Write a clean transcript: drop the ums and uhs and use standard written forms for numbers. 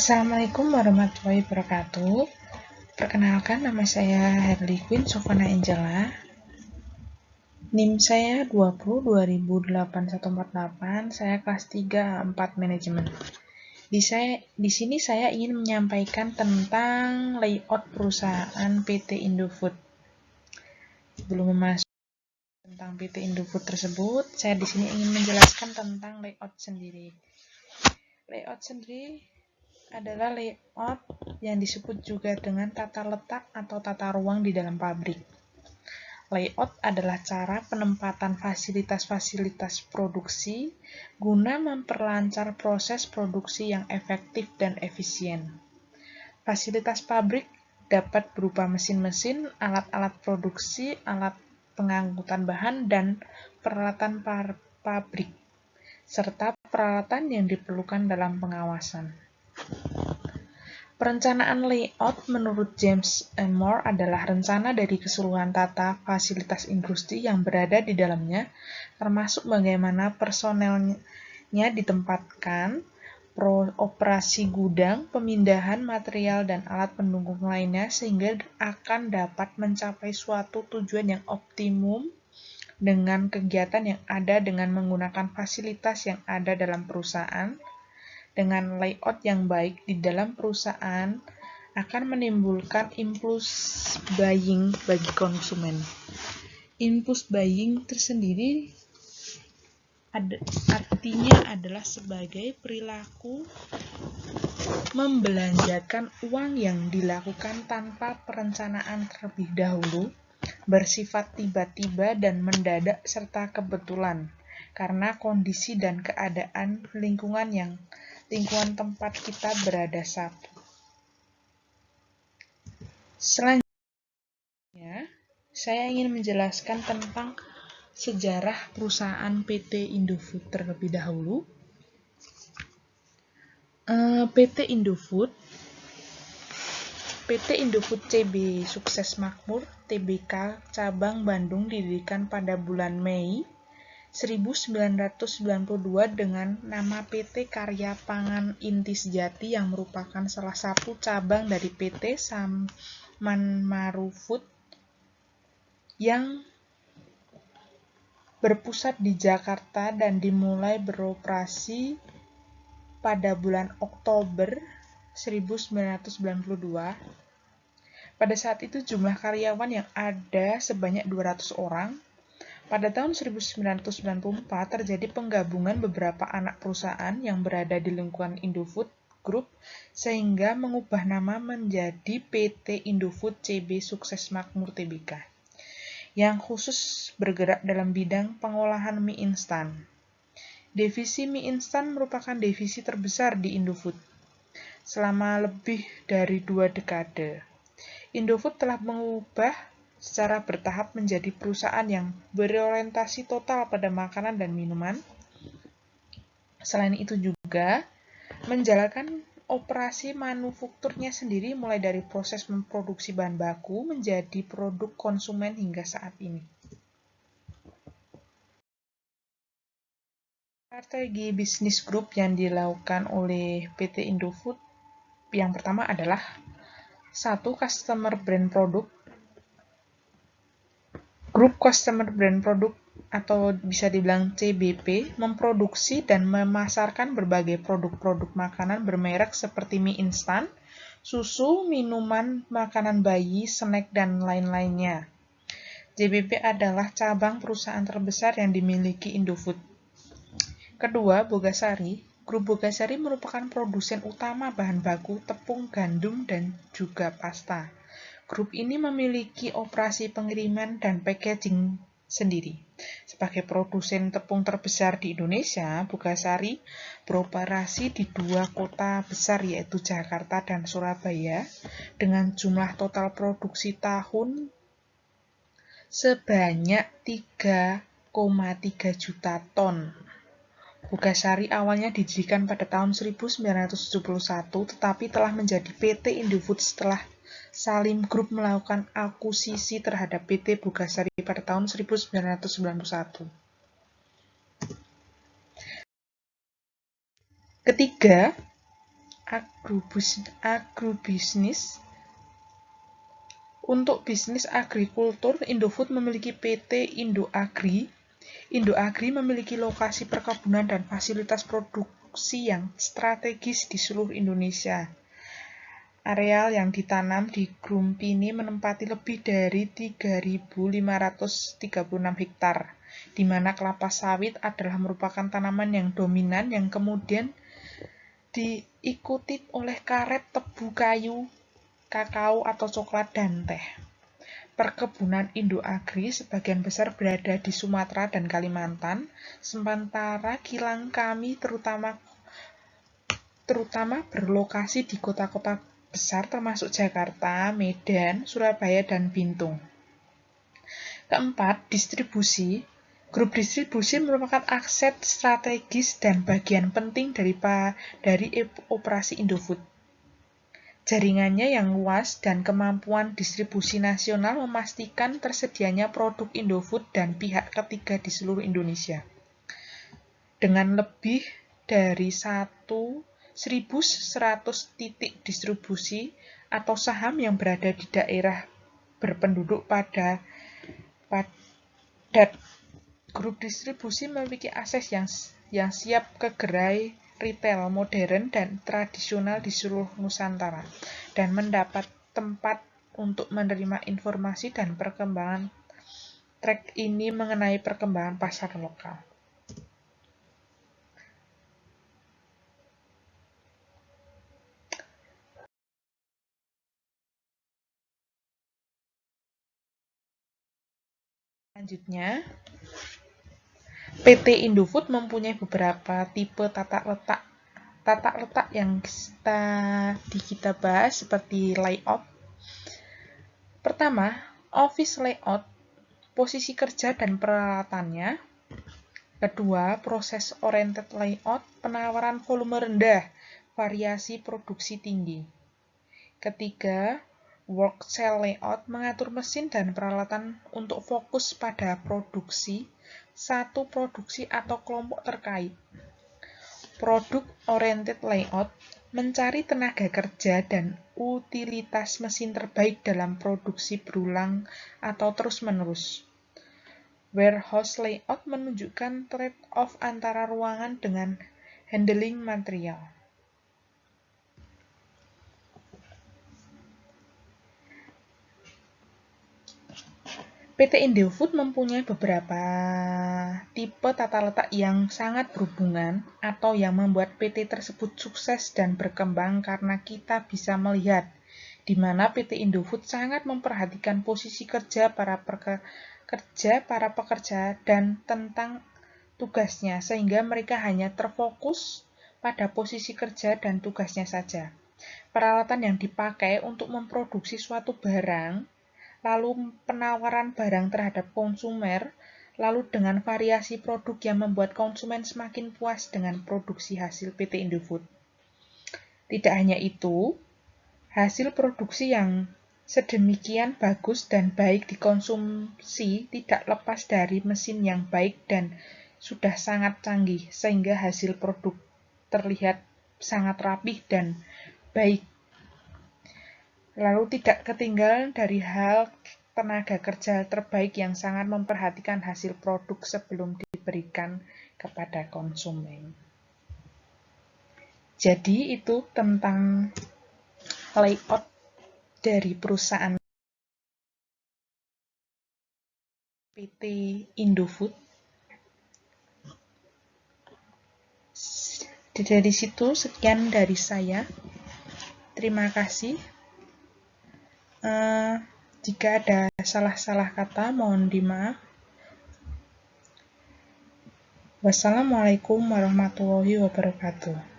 Assalamualaikum warahmatullahi wabarakatuh. Perkenalkan, nama saya Herly Queen Sofana Angela. NIM saya 20202148. Saya kelas 3 4 manajemen. Di sini saya ingin menyampaikan tentang layout perusahaan PT Indofood. Sebelum memasuki tentang PT Indofood tersebut, saya di sini ingin menjelaskan tentang layout sendiri. Layout sendiri adalah layout yang disebut juga dengan tata letak atau tata ruang di dalam pabrik. Layout adalah cara penempatan fasilitas-fasilitas produksi guna memperlancar proses produksi yang efektif dan efisien. Fasilitas pabrik dapat berupa mesin-mesin, alat-alat produksi, alat pengangkutan bahan, dan peralatan pabrik, serta peralatan yang diperlukan dalam pengawasan. Perencanaan layout menurut James Moore adalah rencana dari keseluruhan tata fasilitas industri yang berada di dalamnya, termasuk bagaimana personelnya ditempatkan, operasi gudang, pemindahan material dan alat pendukung lainnya sehingga akan dapat mencapai suatu tujuan yang optimum dengan kegiatan yang ada dengan menggunakan fasilitas yang ada dalam perusahaan. Dengan layout yang baik di dalam perusahaan akan menimbulkan impulse buying bagi konsumen. Impulse buying tersendiri artinya adalah sebagai perilaku membelanjakan uang yang dilakukan tanpa perencanaan terlebih dahulu, bersifat tiba-tiba dan mendadak serta kebetulan, karena kondisi dan keadaan lingkungan tempat kita berada satu. Selanjutnya, saya ingin menjelaskan tentang sejarah perusahaan PT Indofood terlebih dahulu. PT Indofood CB Sukses Makmur Tbk cabang Bandung didirikan pada bulan Mei 1992 dengan nama PT Karya Pangan Inti Sejati yang merupakan salah satu cabang dari PT Samanmaru Food yang berpusat di Jakarta dan dimulai beroperasi pada bulan Oktober 1992. Pada saat itu jumlah karyawan yang ada sebanyak 200 orang. Pada tahun 1994 terjadi penggabungan beberapa anak perusahaan yang berada di lingkungan Indofood Group sehingga mengubah nama menjadi PT Indofood CB Sukses Makmur Tbk yang khusus bergerak dalam bidang pengolahan mie instan. Divisi mie instan merupakan divisi terbesar di Indofood selama lebih dari 2 dekade. Indofood telah mengubah secara bertahap menjadi perusahaan yang berorientasi total pada makanan dan minuman. Selain itu juga menjalankan operasi manufakturnya sendiri mulai dari proses memproduksi bahan baku menjadi produk konsumen hingga saat ini. Strategi bisnis grup yang dilakukan oleh PT Indofood yang pertama adalah 1. Customer Brand Product. Grup Customer Brand Product atau bisa dibilang CBP memproduksi dan memasarkan berbagai produk-produk makanan bermerek seperti mie instan, susu, minuman, makanan bayi, snack, dan lain-lainnya. CBP adalah cabang perusahaan terbesar yang dimiliki Indofood. Kedua, Bogasari. Grup Bogasari merupakan produsen utama bahan baku tepung, gandum, dan juga pasta. Grup ini memiliki operasi pengiriman dan packaging sendiri. Sebagai produsen tepung terbesar di Indonesia, Bogasari beroperasi di 2 kota besar yaitu Jakarta dan Surabaya dengan jumlah total produksi tahun sebanyak 3,3 juta ton. Bogasari awalnya didirikan pada tahun 1971 tetapi telah menjadi PT Indofood setelah Salim Group melakukan akuisisi terhadap PT Bogasari pada tahun 1991. Ketiga agrobisnis. Untuk bisnis agrikultur, Indofood memiliki PT Indo Agri. Indo Agri memiliki lokasi perkebunan dan fasilitas produksi yang strategis di seluruh Indonesia. Areal yang ditanam di Grumpini menempati lebih dari 3.536 hektar, di mana kelapa sawit adalah merupakan tanaman yang dominan yang kemudian diikuti oleh karet, tebu, kayu, kakao atau coklat, dan teh. Perkebunan Indo Agri sebagian besar berada di Sumatera dan Kalimantan, sementara kilang kami terutama berlokasi di kota-kota besar termasuk Jakarta, Medan, Surabaya, dan Bintung. Keempat, distribusi. Grup distribusi merupakan aset strategis dan bagian penting dari operasi Indofood. Jaringannya yang luas dan kemampuan distribusi nasional memastikan tersedianya produk Indofood dan pihak ketiga di seluruh Indonesia. Dengan lebih dari 1.100 titik distribusi atau saham yang berada di daerah berpenduduk padat, grup distribusi memiliki akses yang siap ke gerai retail modern dan tradisional di seluruh Nusantara dan mendapat tempat untuk menerima informasi dan perkembangan track ini mengenai perkembangan pasar lokal. Selanjutnya, PT Indofood mempunyai beberapa tipe tata letak yang tadi kita bahas seperti layout. Pertama, office layout, posisi kerja dan peralatannya. Kedua, proses oriented layout, penawaran volume rendah, variasi produksi tinggi. Ketiga, work cell layout, mengatur mesin dan peralatan untuk fokus pada produksi, satu produksi atau kelompok terkait. Product oriented layout, mencari tenaga kerja dan utilitas mesin terbaik dalam produksi berulang atau terus-menerus. Warehouse layout menunjukkan trade-off antara ruangan dengan handling material. PT Indofood mempunyai beberapa tipe tata letak yang sangat berhubungan atau yang membuat PT tersebut sukses dan berkembang karena kita bisa melihat di mana PT Indofood sangat memperhatikan posisi kerja para pekerja dan tentang tugasnya sehingga mereka hanya terfokus pada posisi kerja dan tugasnya saja. Peralatan yang dipakai untuk memproduksi suatu barang, lalu penawaran barang terhadap konsumer, lalu dengan variasi produk yang membuat konsumen semakin puas dengan produksi hasil PT Indofood. Tidak hanya itu, hasil produksi yang sedemikian bagus dan baik dikonsumsi tidak lepas dari mesin yang baik dan sudah sangat canggih, sehingga hasil produk terlihat sangat rapih dan baik. Lalu tidak ketinggalan dari hal tenaga kerja terbaik yang sangat memperhatikan hasil produk sebelum diberikan kepada konsumen. Jadi itu tentang layout dari perusahaan PT Indofood. Dari situ sekian dari saya. Terima kasih. Jika ada salah-salah kata, mohon dimaaf. Wassalamualaikum warahmatullahi wabarakatuh.